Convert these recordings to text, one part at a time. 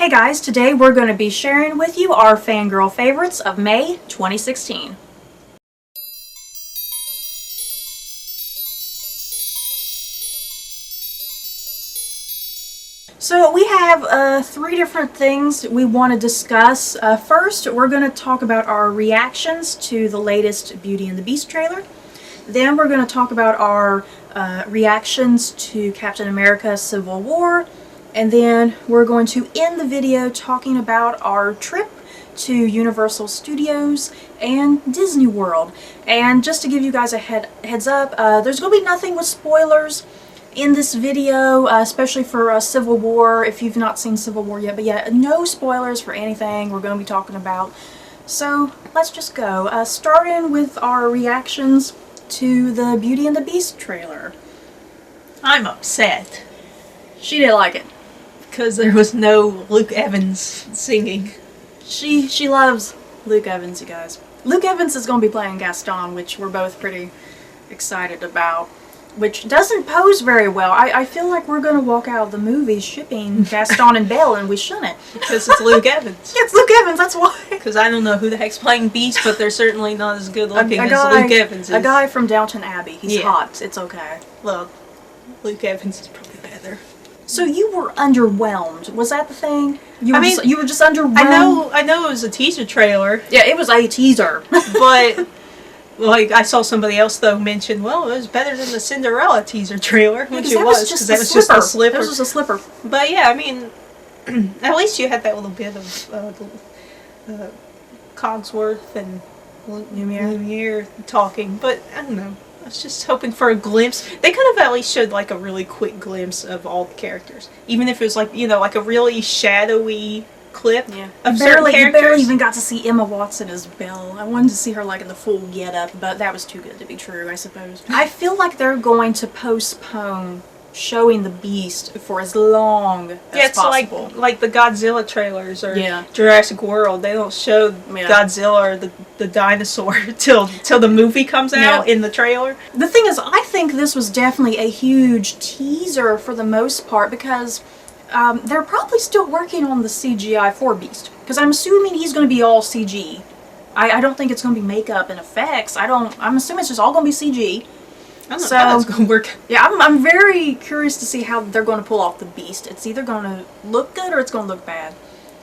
Hey guys, today we're going to be sharing with you our Fangirl Favorites of May 2016. So we have three different things we want to discuss. First, we're going to talk about our reactions to the latest Beauty and the Beast trailer. Then we're going to talk about our reactions to Captain America Civil War. And then we're going to end the video talking about our trip to Universal Studios and Disney World. And just to give you guys a heads up, there's going to be nothing with spoilers in this video, especially for Civil War, if you've not seen Civil War yet. But yeah, no spoilers for anything we're going to be talking about. So let's just go. Starting with our reactions to the Beauty and the Beast trailer. I'm upset. She didn't like it. Because there was no Luke Evans singing. She loves Luke Evans, you guys. Luke Evans is going to be playing Gaston, which we're both pretty excited about. Which doesn't pose very well. I feel like we're going to walk out of the movie shipping Gaston and Belle, and we shouldn't. Because it's Luke Evans. Yeah, it's Luke Evans, that's why. Because I don't know who the heck's playing Beast, but they're certainly not as good looking as Luke Evans is. A guy from Downton Abbey. He's hot. It's okay. Well, Luke Evans is probably better. So you were underwhelmed. Was that the thing? You were just underwhelmed? I know it was a teaser trailer. Yeah, it was a teaser. But like I saw somebody else though mention, well, it was better than the Cinderella teaser trailer, which it was because that was just a slipper. That was just a slipper. But yeah, I mean, at least you had that little bit of Cogsworth and Lumiere talking. But I don't know. I was just hoping for a glimpse. They could have at least showed like a really quick glimpse of all the characters, even if it was like like a really shadowy clip of certain characters. You barely even got to see Emma Watson as Belle. I wanted to see her like in the full get-up, but that was too good to be true, I suppose. I feel like they're going to postpone showing the Beast for as long as possible. Like the Godzilla trailers or Jurassic World. They don't show Godzilla or the dinosaur till the movie comes out in the trailer. The thing is, I think this was definitely a huge teaser for the most part because they're probably still working on the CGI for Beast. Because I'm assuming he's going to be all CG. I don't think it's going to be makeup and effects. I'm assuming it's just all going to be CG. I don't know how that's going to work. Yeah, I'm very curious to see how they're going to pull off the Beast. It's either going to look good or it's going to look bad.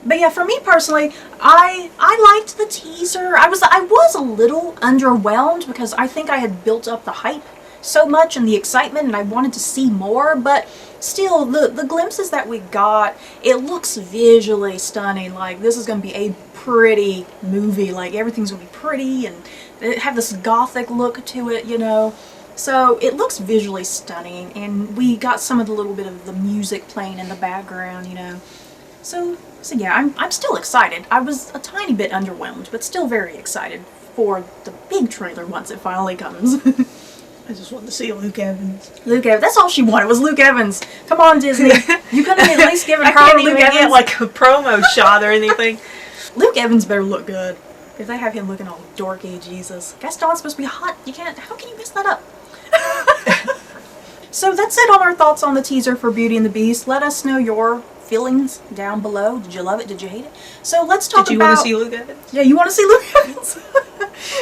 But yeah, for me personally, I liked the teaser. I was a little underwhelmed because I think I had built up the hype so much and the excitement and I wanted to see more, but still, the glimpses that we got, it looks visually stunning. Like, this is going to be a pretty movie. Like, everything's going to be pretty and it have this gothic look to it, you know. So it looks visually stunning, and we got some of the little bit of the music playing in the background, you know. So yeah, I'm still excited. I was a tiny bit underwhelmed, but still very excited for the big trailer once it finally comes. I just wanted to see Luke Evans. Luke Evans. That's all she wanted was Luke Evans. Come on, Disney. You couldn't have at least given her Luke Evans. I can't even get like a promo shot or anything. Luke Evans better look good. If they have him looking all dorky, Jesus. Gaston's supposed to be hot. How can you mess that up? So that's it on our thoughts on the teaser for Beauty and the Beast. Let us know your feelings down below. Did you love it? Did you hate it? So let's talk about... Did you want to see Luke Evans? Yeah, you want to see Luke Evans?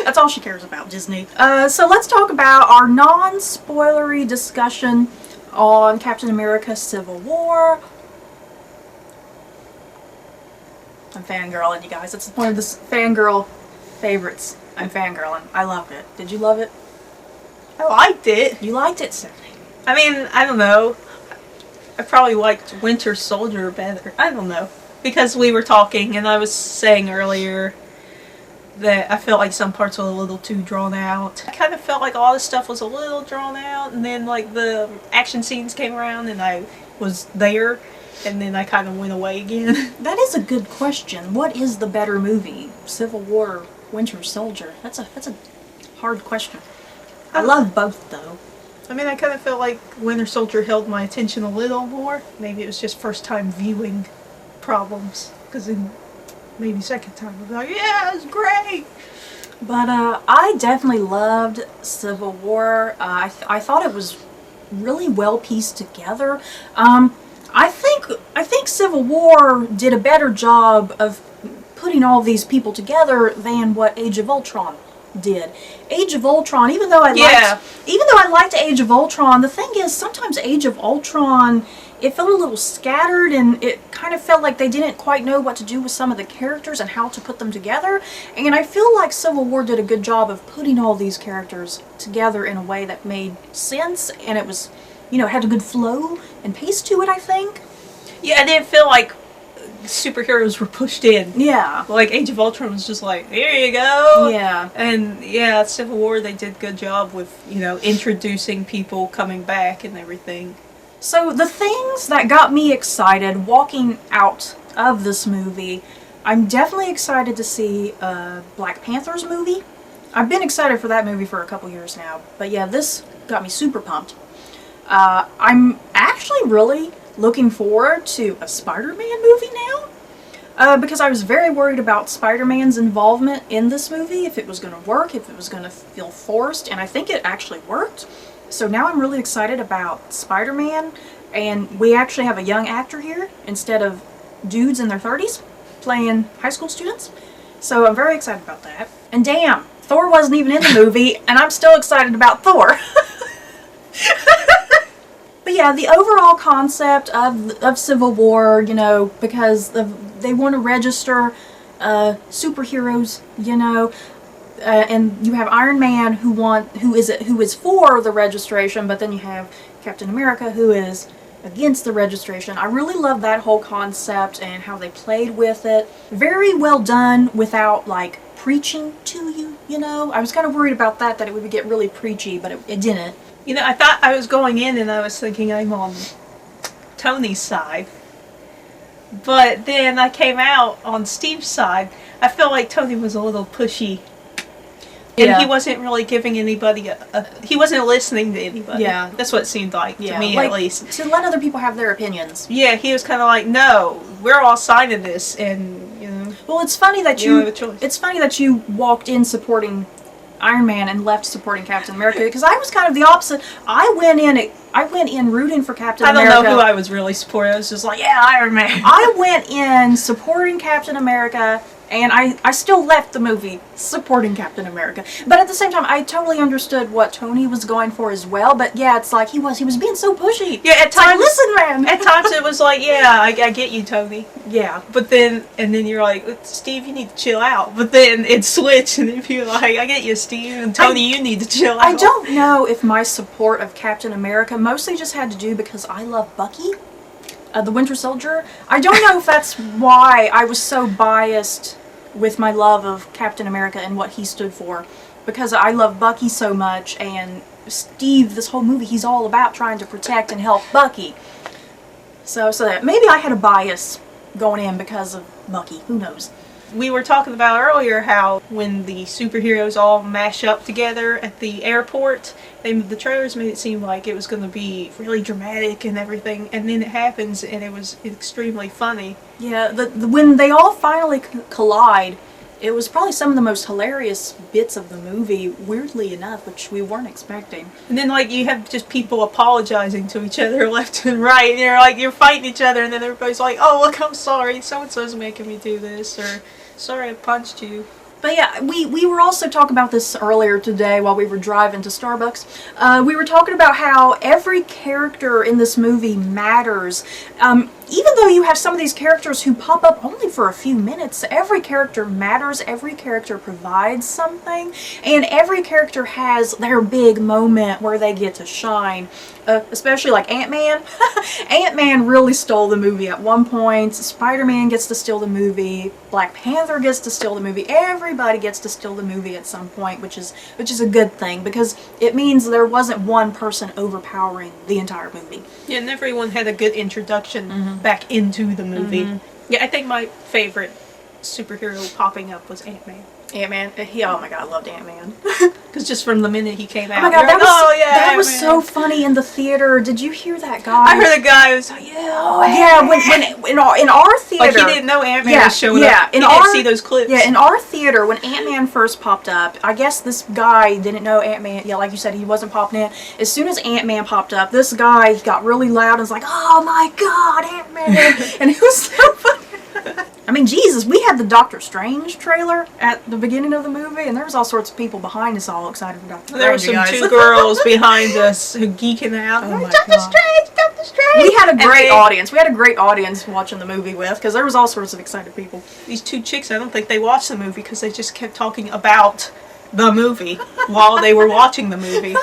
That's all she cares about, Disney. So let's talk about our non-spoilery discussion on Captain America Civil War. I'm fangirling, you guys. That's the point of this Fangirl Favorites. I'm fangirling. I loved it. Did you love it? I liked it. You liked it, Stephanie. I mean, I don't know. I probably liked Winter Soldier better. I don't know. Because we were talking and I was saying earlier that I felt like some parts were a little too drawn out. I kind of felt like all this stuff was a little drawn out, and then like the action scenes came around and I was there, and then I kind of went away again. That is a good question. What is the better movie? Civil War or Winter Soldier? That's a hard question. I love both though. I mean, I kind of felt like Winter Soldier held my attention a little more. Maybe it was just first time viewing problems. Because then maybe second time I was like, yeah, it's great. But I definitely loved Civil War. I thought it was really well pieced together. I think Civil War did a better job of putting all these people together than what Age of Ultron did. Age of Ultron, even though I liked Age of Ultron, the thing is sometimes Age of Ultron, it felt a little scattered, and it kind of felt like they didn't quite know what to do with some of the characters and how to put them together. And I feel like Civil War did a good job of putting all these characters together in a way that made sense, and it was, had a good flow and pace to it, I think. Yeah, I didn't feel like superheroes were pushed in. Yeah. Like Age of Ultron was just like, here you go. Yeah. And yeah, Civil War, they did a good job with, introducing people coming back and everything. So the things that got me excited walking out of this movie, I'm definitely excited to see Black Panther's movie. I've been excited for that movie for a couple years now. But yeah, this got me super pumped. I'm actually really looking forward to a Spider-Man movie now. Because I was very worried about Spider-Man's involvement in this movie, if it was going to work, if it was going to feel forced, and I think it actually worked. So now I'm really excited about Spider-Man, and we actually have a young actor here instead of dudes in their 30s playing high school students. So I'm very excited about that. And damn, Thor wasn't even in the movie, and I'm still excited about Thor. But yeah, the overall concept of Civil War, because they want to register superheroes, and you have Iron Man who is for the registration, but then you have Captain America who is against the registration. I really love that whole concept and how they played with it. Very well done without like preaching to you, I was kind of worried about that it would get really preachy, but it didn't. I thought I was going in and I was thinking I'm on Tony's side. But then I came out on Steve's side. I felt like Tony was a little pushy. And he wasn't really giving anybody he wasn't listening to anybody. Yeah. That's what it seemed like, to me at least. To let other people have their opinions. Yeah, he was kind of like, no, we're all signing this, and, Well, it's funny that you don't have a choice. It's funny that you walked in supporting Iron Man and left supporting Captain America, because I was kind of the opposite. I went in rooting for Captain America. I don't know who I was really supporting. I was just like, yeah, Iron Man. I went in supporting Captain America, and I still left the movie supporting Captain America. But at the same time, I totally understood what Tony was going for as well. But yeah, it's like he was being so pushy. Yeah, at times, like, listen, man. At times it was like, yeah, I get you, Tony. Yeah. But then you're like, Steve, you need to chill out. But then it switched, and if you're like, I get you, Steve, and Tony, you need to chill out. I don't know if my support of Captain America mostly just had to do because I love Bucky, the Winter Soldier. I don't know if that's why I was so biased with my love of Captain America and what he stood for, because I love Bucky so much, and Steve, this whole movie, he's all about trying to protect and help Bucky. So that maybe I had a bias going in because of Bucky. Who knows? We were talking about earlier how when the superheroes all mash up together at the airport, the trailers made it seem like it was going to be really dramatic and everything, and then it happens and it was extremely funny. Yeah, when they all finally collide, it was probably some of the most hilarious bits of the movie, weirdly enough, which we weren't expecting. And then you have just people apologizing to each other left and right, and you're fighting each other, and then everybody's like, oh, look, I'm sorry, so-and-so's making me do this, or sorry I punched you. But yeah, we were also talking about this earlier today while we were driving to Starbucks. We were talking about how every character in this movie matters. Even though you have some of these characters who pop up only for a few minutes, every character matters, every character provides something, and every character has their big moment where they get to shine. Especially like Ant-Man. Ant-Man really stole the movie at one point. Spider-Man gets to steal the movie. Black Panther gets to steal the movie. Everybody gets to steal the movie at some point, which is a good thing, because it means there wasn't one person overpowering the entire movie. Yeah, and everyone had a good introduction back into the movie. Yeah, I think my favorite superhero popping up was Ant-Man. Ant-Man. Oh my god, I loved Ant-Man. Because just from the minute he came out, Oh my god, you're like, oh yeah, that was Ant-Man. so funny in the theater. Did you hear that guy? I heard a guy who was like, yeah, when in our theater, like he didn't know Ant-Man was showing up. He in didn't see those clips. Yeah, in our theater, when Ant-Man first popped up, I guess this guy didn't know Ant-Man. Yeah, like you said, he wasn't popping in. As soon as Ant-Man popped up, this guy got really loud and was like, "Oh my god, Ant-Man!" And it was so funny. I mean, Jesus, we had the Doctor Strange trailer at the beginning of the movie, and there was all sorts of people behind us all excited for Doctor Strange. There were some two girls behind us who geeking out. Oh my Doctor God. Strange, Doctor Strange. We had a great audience. We had a great audience watching the movie with, because there was all sorts of excited people. These two chicks, I don't think they watched the movie because they just kept talking about the movie while they were watching the movie.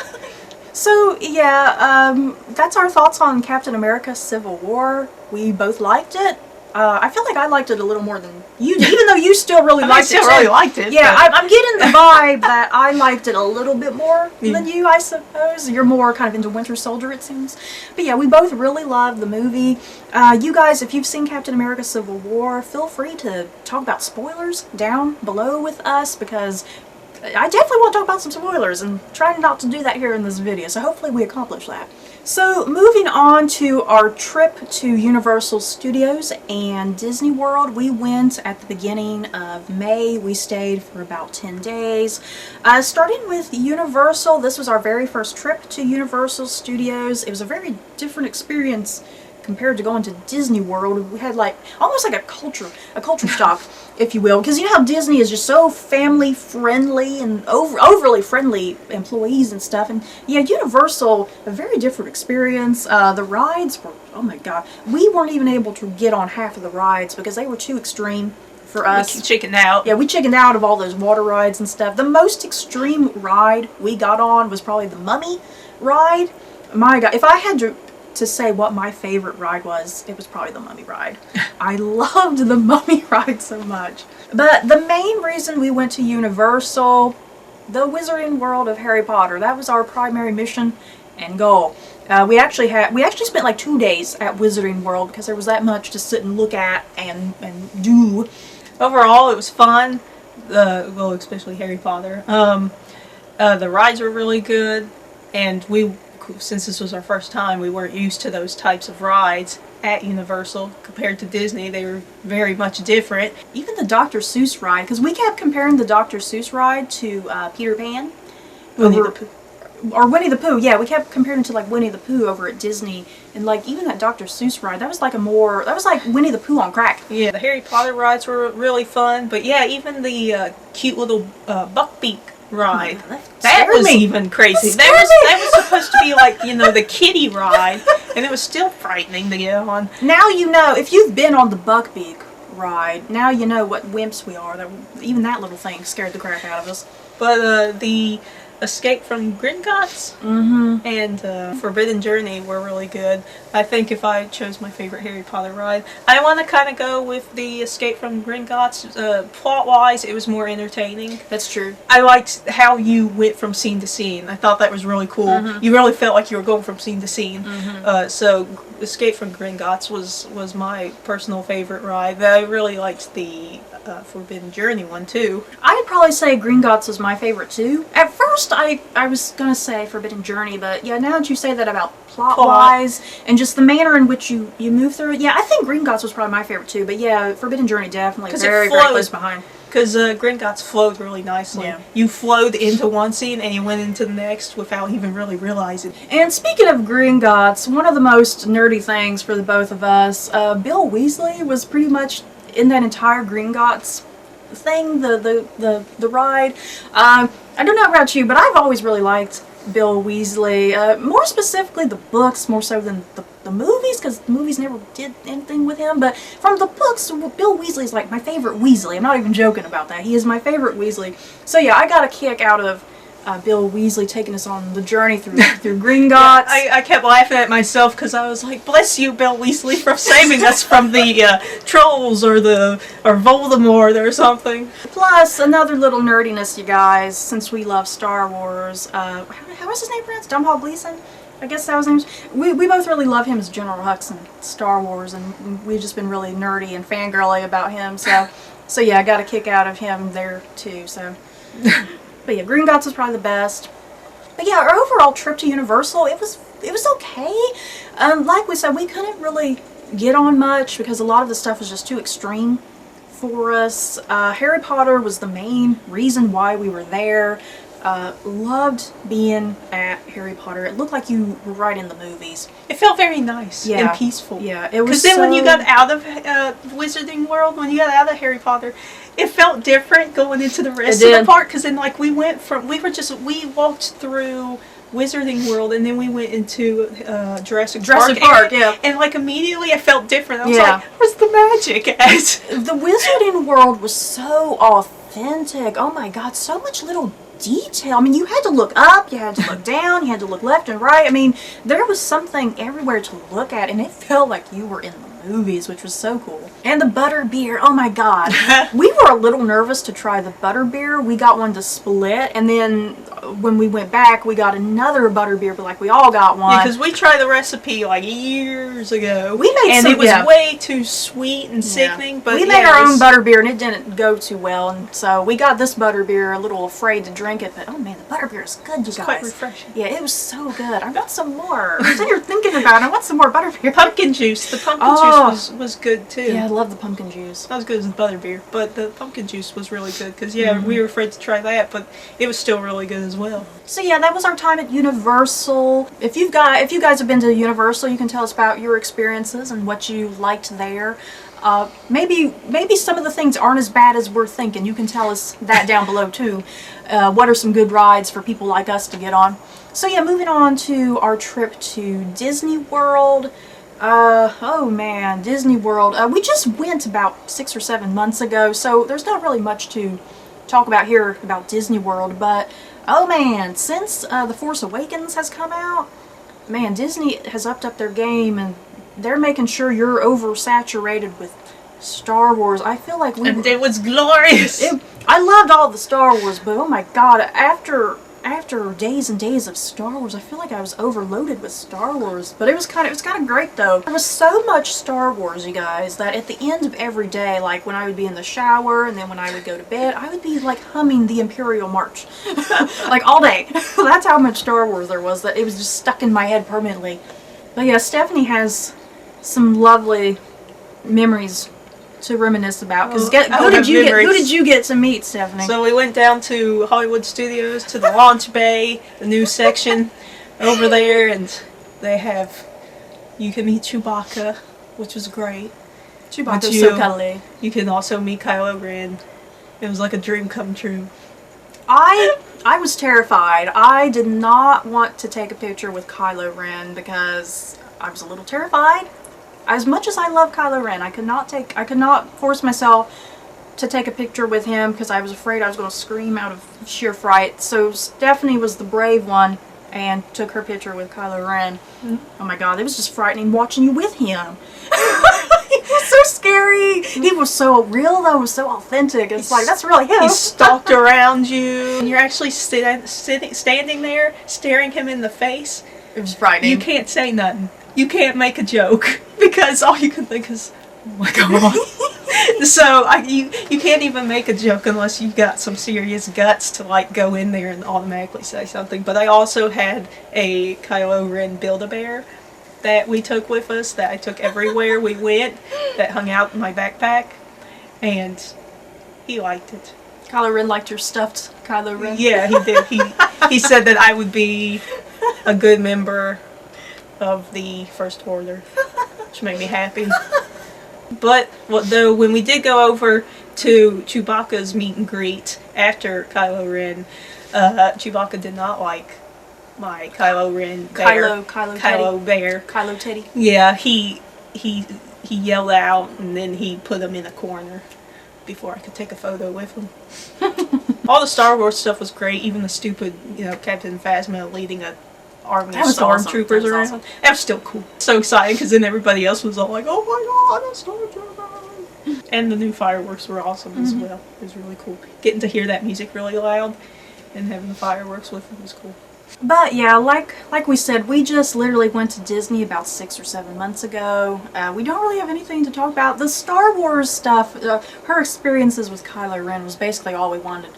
So, yeah, that's our thoughts on Captain America Civil War. We both liked it. I feel like I liked it a little more than you did, even though you still really liked it. I still really liked it. Yeah, I'm getting the vibe that I liked it a little bit more than you, I suppose. You're more kind of into Winter Soldier, it seems. But yeah, we both really loved the movie. You guys, if you've seen Captain America Civil War, feel free to talk about spoilers down below with us, because I definitely want to talk about some spoilers, and trying not to do that here in this video, so hopefully we accomplish that. So, moving on to our trip to Universal Studios and Disney World. We went at the beginning of May. We stayed for about 10 days. Starting with Universal, this was our very first trip to Universal Studios. It was a very different experience compared to going to Disney World. We had like almost like a culture shock, if you will, because you know how Disney is just so family friendly and overly friendly employees and stuff, and yeah, Universal, a very different experience. The rides were, oh my god, we weren't even able to get on half of the rides because they were too extreme for us. We chickened out. Yeah, we chickened out of all those water rides and stuff. The most extreme ride we got on was probably the Mummy ride. My god, if I had to say what my favorite ride was, it was probably the Mummy ride. I loved the Mummy ride so much. But the main reason we went to Universal, the Wizarding World of Harry Potter, that was our primary mission and goal. We actually spent like 2 days at Wizarding World because there was that much to sit and look at and do. Overall, it was fun. Well, especially Harry Potter. The rides were really good, and since this was our first time, we weren't used to those types of rides at Universal compared to Disney. They were very much different. Even the Dr. Seuss ride, because we kept comparing the Dr. Seuss ride to Peter Pan. Winnie the Pooh, yeah, we kept comparing it to like Winnie the Pooh over at Disney, and like even that Dr. Seuss ride, that was like Winnie the Pooh on crack. Yeah, the Harry Potter rides were really fun, but yeah, even the cute little Buckbeak ride. That was even crazy. That was supposed to be like, you know, the kiddie ride, and it was still frightening to get on. Now you know, if you've been on the Buckbeak ride, now you know what wimps we are. Even that little thing scared the crap out of us. But the Escape from Gringotts and Forbidden Journey were really good. I think if I chose my favorite Harry Potter ride, I want to kind of go with the Escape from Gringotts. Plot-wise, it was more entertaining. That's true. I liked how you went from scene to scene. I thought that was really cool. You really felt like you were going from scene to scene. So Escape from Gringotts was my personal favorite ride. I really liked the Forbidden Journey one too. I'd probably say Gringotts was my favorite too. At first I was gonna say Forbidden Journey, but yeah, now that you say that about plot-wise and just the manner in which you move through it, yeah, I think Gringotts was probably my favorite too, but yeah, Forbidden Journey definitely very close behind. Because Gringotts flowed really nicely. Yeah. You flowed into one scene and you went into the next without even really realizing. And speaking of Gringotts, one of the most nerdy things for the both of us, Bill Weasley was pretty much in that entire Gringotts thing, the ride. I don't know about you, but I've always really liked Bill Weasley. More specifically the books, more so than the movies, because the movies never did anything with him. But from the books, Bill Weasley is like my favorite Weasley. I'm not even joking about that. He is my favorite Weasley. So yeah, I got a kick out of Bill Weasley taking us on the journey through Gringotts. Yeah, I kept laughing at myself because I was like, bless you, Bill Weasley, for saving us from the trolls or Voldemort or something. Plus, another little nerdiness, you guys, since we love Star Wars. How was his name pronounced? Domhnall Gleeson? I guess that was his name. We both really love him as General Hux in Star Wars, and we've just been really nerdy and fangirly about him, so So yeah, I got a kick out of him there too. So, but yeah, Gringotts was probably the best. But yeah, our overall trip to Universal, it was okay. Like we said, we couldn't really get on much because a lot of the stuff was just too extreme for us. Harry Potter was the main reason why we were there. Loved being at Harry Potter. It looked like you were right in the movies. It felt very nice and peaceful. Yeah, it was. Because then when you got out of Wizarding World, when you got out of Harry Potter, it felt different going into the rest of the park. Because then, like, we walked through Wizarding World, and then we went into Jurassic Park, yeah. And like immediately, I felt different. I was like, "Where's the magic at?" The Wizarding World was so authentic. Oh my God, so much little detail. I mean, you had to look up, you had to look down, you had to look left and right. I mean, there was something everywhere to look at, and it felt like you were in the movies, which was so cool. And the butter beer, oh my God. We were a little nervous to try the butter beer. We got one to split, and then when we went back, we got another butter beer, but like we all got one. Yeah, because we tried the recipe like years ago. We made and it was way too sweet and sickening. But we made our own butter beer, and it didn't go too well, and so we got this butter beer, a little afraid to drink it, but oh man, the butter beer is good, you guys. Quite refreshing. Yeah, it was so good. I want some more. So you're thinking about it, I want some more butter beer. Pumpkin juice. The pumpkin juice was good too. Yeah, I love the pumpkin juice. Not as good as the butter beer, but the pumpkin juice was really good because we were afraid to try that, but it was still really good as well. So yeah, that was our time at Universal. If you guys have been to Universal, you can tell us about your experiences and what you liked there. Maybe some of the things aren't as bad as we're thinking. You can tell us that down below too. What are some good rides for people like us to get on? So yeah, moving on to our trip to Disney World. Oh man, Disney World. We just went about 6 or 7 months ago, so there's not really much to talk about here about Disney World, but oh man, since The Force Awakens has come out, man, Disney has upped up their game, and they're making sure you're oversaturated with Star Wars. I feel like and it was glorious. I loved all the Star Wars, but oh my God, after days and days of Star Wars, I feel like I was overloaded with Star Wars. But it was kind of great though. There was so much Star Wars, you guys, that at the end of every day, like when I would be in the shower and then when I would go to bed, I would be like humming the Imperial March, like all day. That's how much Star Wars there was, that it was just stuck in my head permanently. But yeah, Stephanie has some lovely memories to reminisce about. Because who did you get to meet, Stephanie? So we went down to Hollywood Studios to the launch bay, the new section over there, and you can meet Chewbacca, which was great. Chewbacca's so cuddly. You can also meet Kylo Ren. It was like a dream come true. I was terrified. I did not want to take a picture with Kylo Ren because I was a little terrified. As much as I love Kylo Ren, I could not force myself to take a picture with him because I was afraid I was going to scream out of sheer fright. So Stephanie was the brave one and took her picture with Kylo Ren. Oh my God, it was just frightening watching you with him. He was so scary. He was so real though, was so authentic. It's like, that's really him. He stalked around you, and you're actually standing there staring him in the face. It was frightening. You can't say nothing. You can't make a joke because all you can think is, oh my God. So you can't even make a joke unless you've got some serious guts to like go in there and automatically say something. But I also had a Kylo Ren Build-A-Bear that we took with us, that I took everywhere we went, that hung out in my backpack, and he liked it. Kylo Ren liked your stuffed Kylo Ren? Yeah, he did. He said that I would be a good member of the First Order, which made me happy. But though when we did go over to Chewbacca's meet and greet after Kylo Ren, Chewbacca did not like my Kylo Ren bear. Kylo bear. Kylo Teddy. Yeah, he yelled out, and then he put him in a corner before I could take a photo with him. All the Star Wars stuff was great, even the stupid, Captain Phasma leading a army of stormtroopers around. Awesome. That was still cool. So exciting, because then everybody else was all like, oh my God, a stormtrooper! And the new fireworks were awesome as well. It was really cool. Getting to hear that music really loud and having the fireworks with them was cool. But yeah, like we said, we just literally went to Disney about 6 or 7 months ago. We don't really have anything to talk about. The Star Wars stuff, her experiences with Kylo Ren was basically all we wanted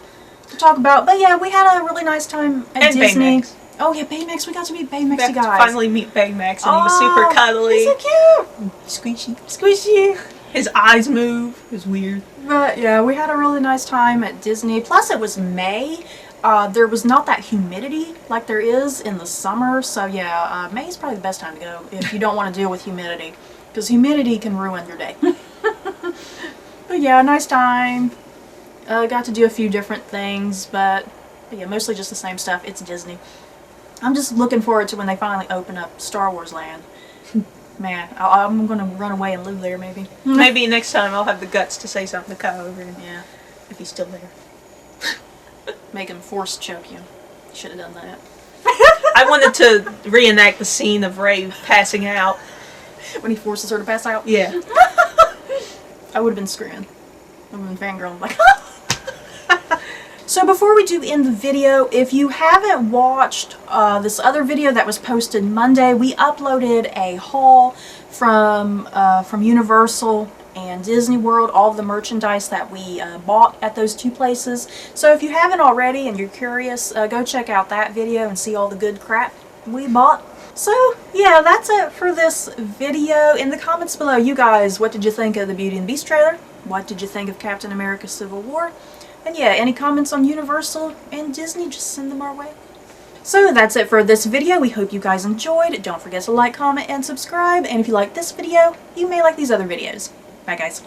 to talk about. But yeah, we had a really nice time at Disney. Baymax. Oh yeah, Baymax. We got to meet Baymax, We got you guys. to finally meet Baymax, and he was super cuddly. He's so cute. Squishy. Squishy. His eyes move. It was weird. But yeah, we had a really nice time at Disney. Plus it was May. There was not that humidity like there is in the summer. So yeah, May is probably the best time to go if you don't want to deal with humidity. Because humidity can ruin your day. But yeah, nice time. Got to do a few different things. But yeah, mostly just the same stuff. It's Disney. I'm just looking forward to when they finally open up Star Wars Land. Man, I'm going to run away and live there maybe. Maybe next time I'll have the guts to say something to Kyle over, Yeah. if he's still there. Make him force choke you. Should have done that. I wanted to reenact the scene of Rey passing out. When he forces her to pass out. Yeah. I would have been screaming. I would have been fangirling like, So before we do end the video, if you haven't watched this other video that was posted Monday, we uploaded a haul from Universal and Disney World, all of the merchandise that we bought at those two places. So if you haven't already and you're curious, go check out that video and see all the good crap we bought. So yeah, that's it for this video. In the comments below, you guys, what did you think of the Beauty and the Beast trailer? What did you think of Captain America Civil War? And yeah, any comments on Universal and Disney, just send them our way. So that's it for this video. We hope you guys enjoyed. Don't forget to like, comment, and subscribe. And if you like this video, you may like these other videos. Bye guys.